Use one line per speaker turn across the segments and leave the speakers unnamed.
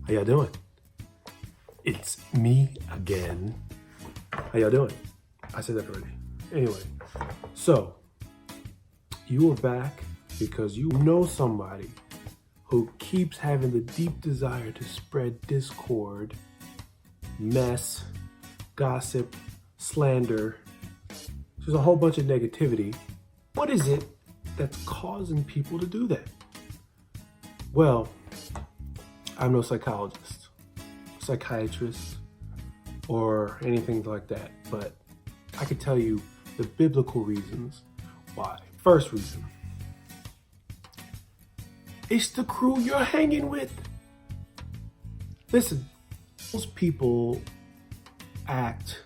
How y'all doing? It's me again. How y'all doing? I said that already. Anyway, so you are back because you know somebody who keeps having the deep desire to spread discord, mess, gossip, slander. There's a whole bunch of negativity. What is it that's causing people to do that? Well, I'm no psychologist, psychiatrist, or anything like that, but I can tell you the biblical reasons why. First reason, it's the crew you're hanging with. Listen, most people act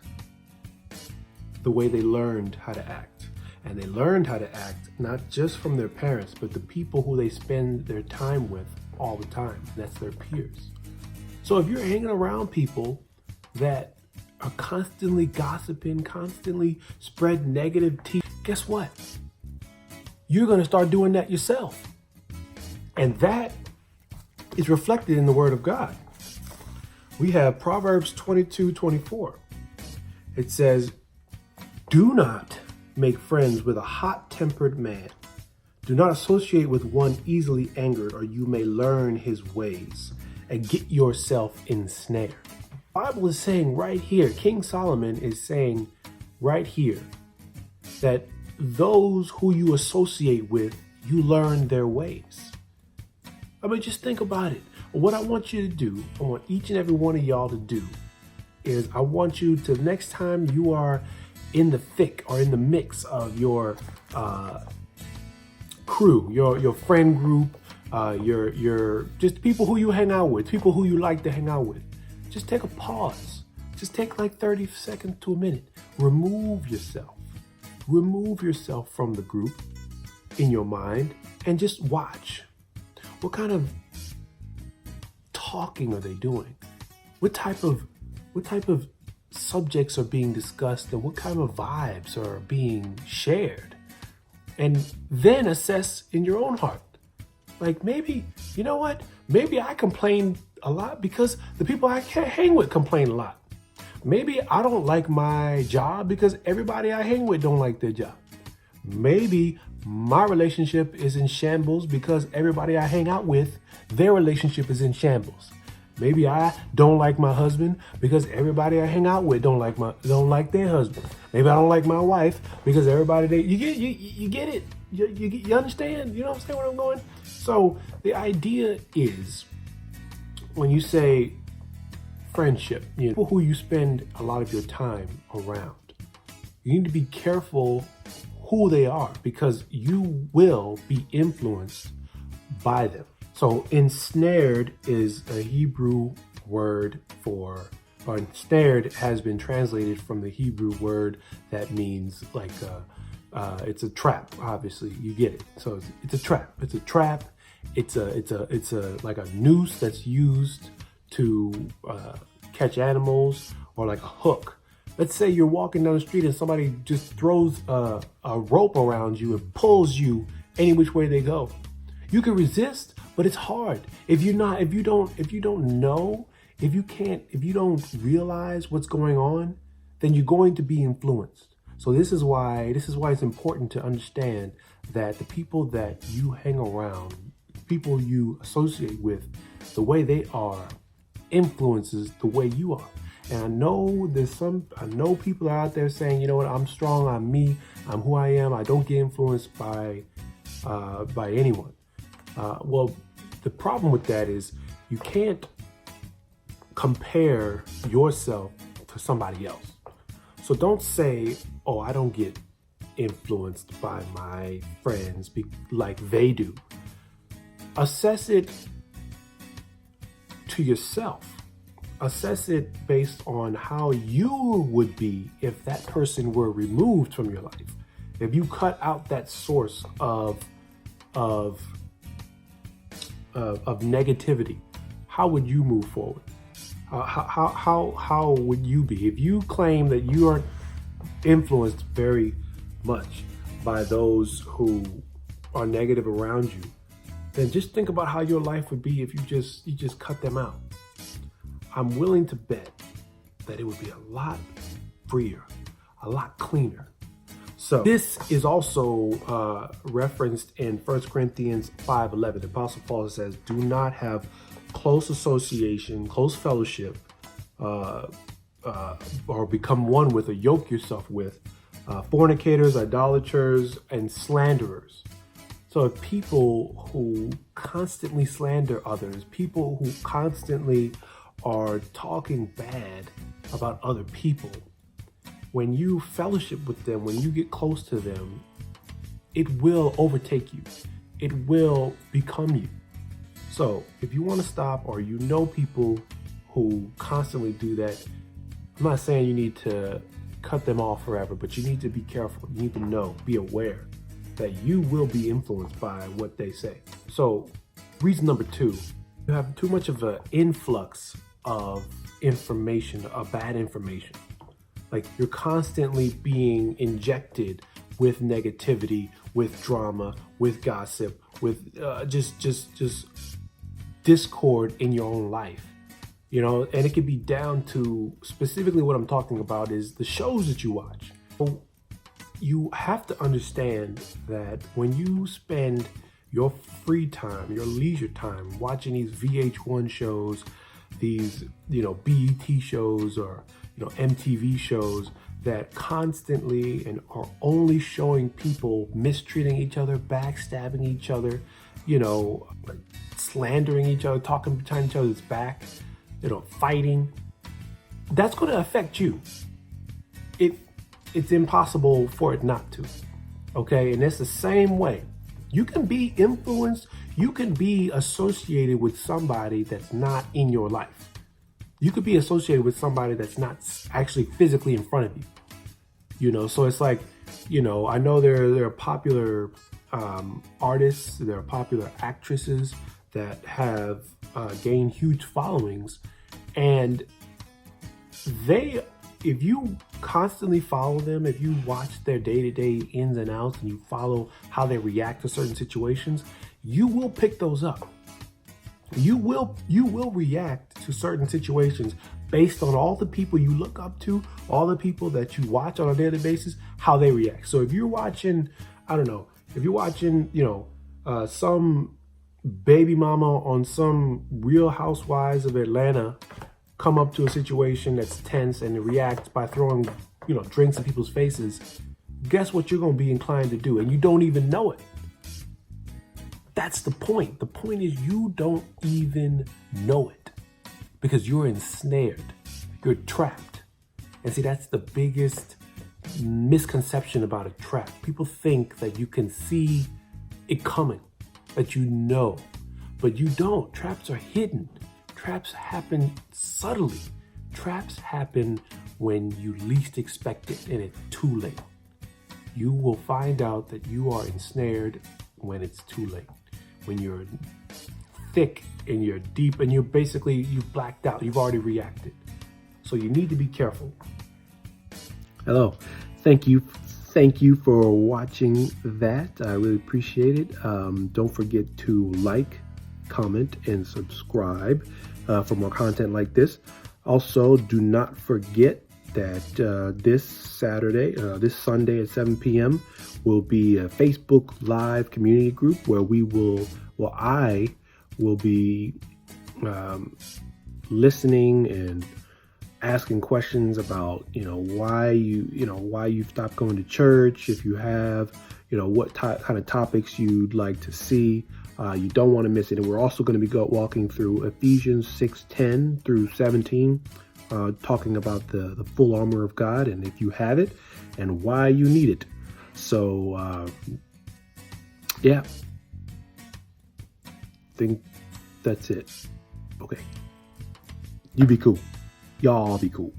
the way they learned how to act. And they learned how to act not just from their parents, but the people who they spend their time with all the time. That's their peers. So if you're hanging around people that are constantly gossiping, constantly spread negative tea, guess what? You're going to start doing that yourself. And that is reflected in the Word of God. We have Proverbs 22:24. It says, "Do not make friends with a hot-tempered man. Do not associate with one easily angered, or you may learn his ways and get yourself ensnared." The Bible is saying right here, King Solomon is saying right here, that those who you associate with, you learn their ways. I mean, just think about it. What I want you to do, I want each and every one of y'all to do, is I want you to, next time you are in the thick or in the mix of your crew, your friend group, your just people who you hang out with, people who you like to hang out with, just take a pause. Just take like 30 seconds to a minute. Remove yourself from the group in your mind and just watch. What kind of talking are they doing? What type of subjects are being discussed, and what kind of vibes are being shared? And then assess in your own heart. Like, maybe, you know what? Maybe I complain a lot because the people I can't hang with complain a lot. Maybe I don't like my job because everybody I hang with don't like their job. Maybe my relationship is in shambles because everybody I hang out with, their relationship is in shambles. Maybe I don't like my husband because everybody I hang out with don't like their husband. Maybe I don't like my wife because everybody you get it. You understand? You know what I'm saying, where I'm going? So the idea is, when you say friendship, people who you spend a lot of your time around, you need to be careful who they are, because you will be influenced by them. So ensnared is a Hebrew word or ensnared has been translated from the Hebrew word that means like it's a trap. Obviously, you get it. So it's a trap. It's a trap. It's a like a noose that's used to catch animals, or like a hook. Let's say you're walking down the street and somebody just throws a rope around you and pulls you any which way they go. You can resist, but it's hard. If you don't realize what's going on, then you're going to be influenced. So this is why it's important to understand that the people that you hang around, people you associate with, the way they are influences the way you are. And I know people are out there saying, you know what, I'm strong, I'm me, I'm who I am, I don't get influenced by anyone. Well, the problem with that is you can't compare yourself to somebody else. So don't say, oh, I don't get influenced by my friends like they do. Assess it to yourself. Assess it based on how you would be if that person were removed from your life. If you cut out that source of negativity, how would you move forward? How would you be? If you claim that you are influenced very much by those who are negative around you, then just think about how your life would be if you just cut them out. I'm willing to bet that it would be a lot freer, a lot cleaner. So this is also referenced in 1 Corinthians 5:11. The Apostle Paul says, do not have close association, close fellowship, or become one with or yoke yourself with fornicators, idolaters, and slanderers. So people who constantly slander others, people who constantly are talking bad about other people, when you fellowship with them, when you get close to them, it will overtake you. It will become you. So if you want to stop, or you know people who constantly do that, I'm not saying you need to cut them off forever, but you need to be careful. You need to know, be aware that you will be influenced by what they say. So reason number 2, you have too much of an influx of information, of bad information. Like you're constantly being injected with negativity, with drama, with gossip, with just discord in your own life. You know, and it could be down to specifically what I'm talking about is the shows that you watch. So you have to understand that when you spend your free time, your leisure time watching these VH1 shows, these, BET shows, or, MTV shows that constantly and are only showing people mistreating each other, backstabbing each other, like slandering each other, talking behind each other's back, fighting, that's going to affect you. It's impossible for it not to. Okay. And it's the same way. You can be influenced. You can be associated with somebody that's not in your life. You could be associated with somebody that's not actually physically in front of you. So it's like, I know there are popular artists, there are popular actresses that have gained huge followings, and if you constantly follow them, if you watch their day-to-day ins and outs and you follow how they react to certain situations, you will pick those up. You will react to certain situations based on all the people you look up to, all the people that you watch on a daily basis, how they react. So if you're watching, some baby mama on some Real Housewives of Atlanta come up to a situation that's tense and react by throwing, drinks in people's faces, guess what you're going to be inclined to do? And you don't even know it. That's the point. The point is you don't even know it because you're ensnared. You're trapped. And see, that's the biggest misconception about a trap. People think that you can see it coming, that but you don't. Traps are hidden. Traps happen subtly. Traps happen when you least expect it and it's too late. You will find out that you are ensnared when it's too late. When you're thick and you're deep and you've blacked out. You've already reacted. So you need to be careful. Hello. Thank you for watching that. I really appreciate it. Don't forget to like, comment, and subscribe for more content like this. Also, do not forget that this Sunday at 7 p.m. will be a Facebook Live community group where I will be listening and asking questions about, why you stopped going to church. If you have, what kind of topics you'd like to see. You don't want to miss it. And we're also going to be walking through Ephesians 6:10 through 17, talking about the full armor of God and if you have it and why you need it. So, yeah, I think that's it. Okay. You be cool. Y'all be cool.